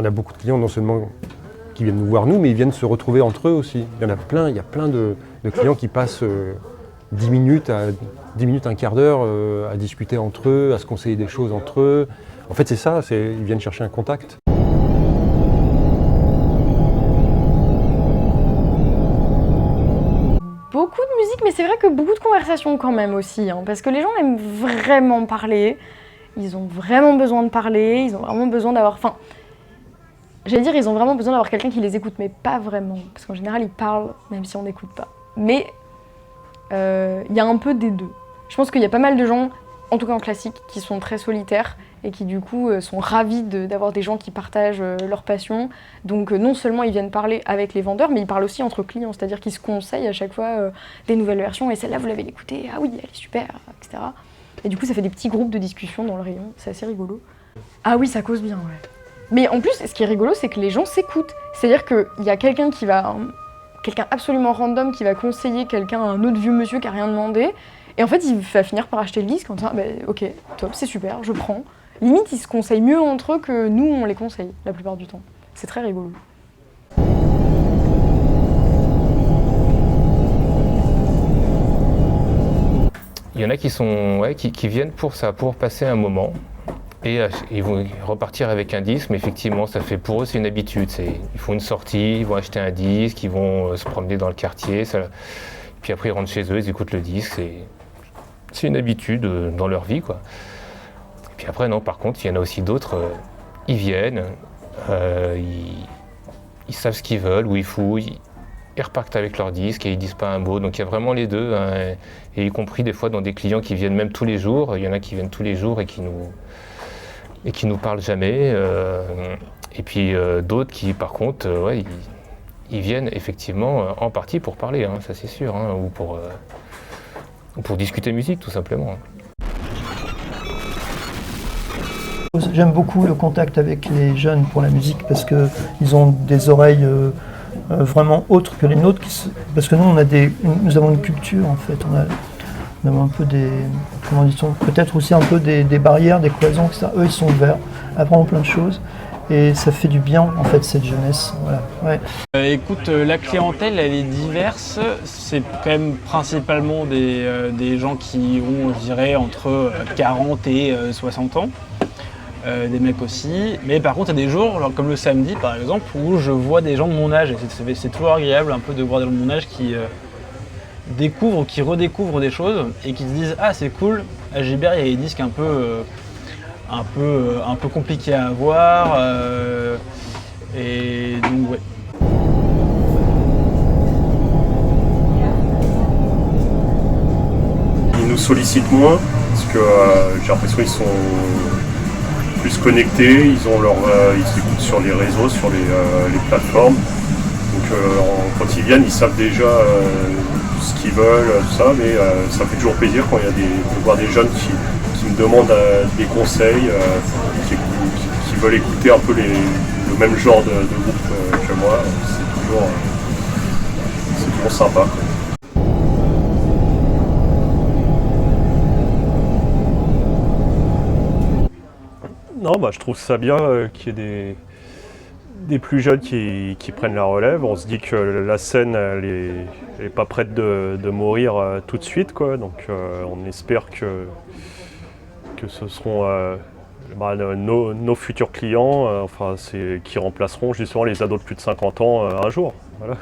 on a beaucoup de clients non seulement qui viennent nous voir nous, mais ils viennent se retrouver entre eux aussi. Il y a plein de clients qui passent 10 minutes, un quart d'heure à discuter entre eux, à se conseiller des choses entre eux. En fait, c'est ça, ils viennent chercher un contact. Beaucoup de musique, mais c'est vrai que beaucoup de conversations quand même aussi, hein, parce que les gens aiment vraiment parler, ils ont vraiment besoin de parler, ils ont vraiment besoin d'avoir... Enfin, j'allais dire, ils ont vraiment besoin d'avoir quelqu'un qui les écoute, mais pas vraiment, parce qu'en général, ils parlent, même si on n'écoute pas. Mais il y a un peu des deux. Je pense qu'il y a pas mal de gens, en tout cas en classique, qui sont très solitaires et qui du coup sont ravis d'avoir des gens qui partagent leur passion. Donc non seulement ils viennent parler avec les vendeurs, mais ils parlent aussi entre clients, c'est-à-dire qu'ils se conseillent à chaque fois des nouvelles versions, et celle-là vous l'avez écoutée, ah oui elle est super, etc. Et du coup ça fait des petits groupes de discussion dans le rayon, c'est assez rigolo. Ah oui, ça cause bien, ouais. Mais en plus, ce qui est rigolo, c'est que les gens s'écoutent. C'est-à-dire qu'il y a quelqu'un absolument random qui va conseiller quelqu'un, un autre vieux monsieur qui a rien demandé, et en fait il va finir par acheter le disque en disant bah, ok, top, c'est super, je prends. Limite, ils se conseillent mieux entre eux que nous, on les conseille, la plupart du temps. C'est très rigolo. Il y en a qui viennent pour ça, pour passer un moment. Et ils vont repartir avec un disque, mais effectivement, ça fait pour eux, c'est une habitude. Ils font une sortie, ils vont acheter un disque, ils vont se promener dans le quartier. Puis après, ils rentrent chez eux, ils écoutent le disque. C'est une habitude dans leur vie, quoi. Puis après, non, par contre, il y en a aussi d'autres, ils viennent, ils savent ce qu'ils veulent, où ils fouillent, ils repartent avec leur disque et ils disent pas un mot. Donc il y a vraiment les deux, hein, et y compris des fois dans des clients qui viennent même tous les jours. Il y en a qui viennent tous les jours et qui nous parlent jamais. Et puis d'autres qui, par contre, ils viennent effectivement en partie pour parler, hein, ça c'est sûr, hein, ou pour discuter musique tout simplement. J'aime beaucoup le contact avec les jeunes pour la musique parce qu'ils ont des oreilles vraiment autres que les nôtres. Parce que nous avons une culture en fait. On a un peu comment dit-on, peut-être aussi un peu des barrières, des cloisons, etc. Eux, ils sont ouverts à vraiment plein de choses. Et ça fait du bien, en fait, cette jeunesse. Voilà. Ouais. Écoute, la clientèle, elle est diverse. C'est quand même principalement des gens qui ont, je dirais, entre 40 et 60 ans. Des mecs aussi. Mais par contre, il y a des jours, genre comme le samedi, par exemple, où je vois des gens de mon âge. Et c'est toujours agréable un peu de voir des gens de mon âge qui découvrent, qui redécouvrent des choses et qui se disent « Ah, c'est cool, à Gibert, il y a des disques un peu compliqués à avoir. Et donc, ouais. Ils nous sollicitent moins parce que j'ai l'impression qu'ils sont plus connectés, ils écoutent sur les réseaux, sur les plateformes. Donc quand ils viennent, ils savent déjà ce qu'ils veulent, tout ça, mais ça fait toujours plaisir quand il y a de voir des jeunes qui me demandent des conseils, qui veulent écouter un peu le même genre de groupe que moi. C'est toujours sympa. Non, je trouve ça bien qu'il y ait des plus jeunes qui prennent la relève. On se dit que la scène elle est pas prête de mourir tout de suite, quoi. Donc on espère que ce seront nos futurs clients qui remplaceront justement les ados de plus de 50 ans un jour. Voilà.